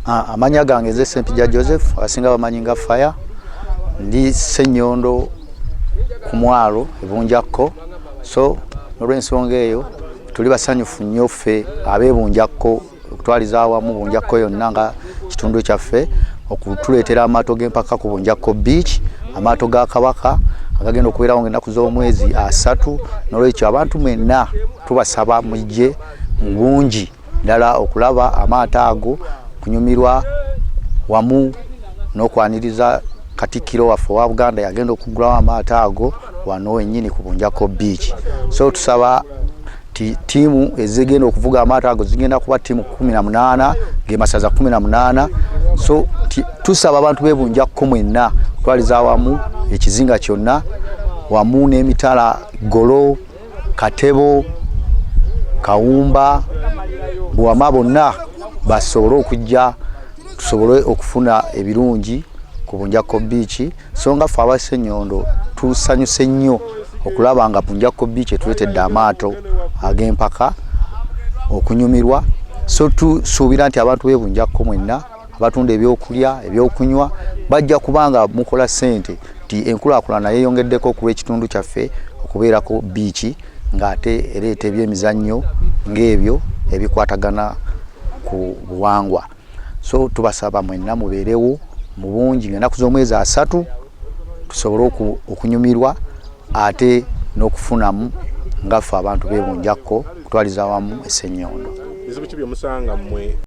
Amanya gange ze Sempija Joseph asinga bamanyi nga Fire ndi Ssenyondo ku mwalo e Bunjakko. So olw'ensonga eyo tuli basanyufu nnyo ffe ab'e Bunjakko okutwaliza awamu Bunjakko yonna nga kitundu kyaffe okutuleetera amaato g'empaka ku Bunjakko Beach, amaato ga Kabaka agagenda okubeerawo ng'ennaku z'omwezi 3. N'olwekyo abantu mwenna tubasaba mujje bungi ddala okulaba amaato ago, kunyumirwa wamu n'okwaniriza Katikkiro waffe wa Buganda yagenda okugulawo amaato ago wano wennyini ku Bunjakko Beach. So tusaba tiimu ezigenda okuvuga amaato ago zigenda kuba tiimu 18 ge masaza 18. So tusaba abantu b'e Bunjakko mwenna kutwaliza awamu ekizinga kyonna wamu n'emitala Golo, Katebo, Kawumba, Buwama bonna basobole okujja tusobole okufuna ebirungi ku Bunjakko Beach. So nga ffe aba Ssenyondo tusanyuse nnyo okulaba nga Bunjakko Beach etuleetedde amaato ag'empaka okunyumirwa. So tusuubira nti abantu b'e Bunjakko mwenna abatunda ebyokulya ebyokunywa bajja kubanga mukola ssente ti enkulaakulana yeeyongeddeko ku lw'ekitundu kyaffe okubeerako beach ng'ate ereeta ebyemizannyo ng'ebyo ebikwatagana ku buwangwa. So tubasaba mwenna mubeerewo mu bungi ng'ennaku z'omwezi 3 tusobole okunyumirwa ate n'okufunamu nga ffe abantu b'e Bunjakko kutwaliza awamu e Ssenyondo.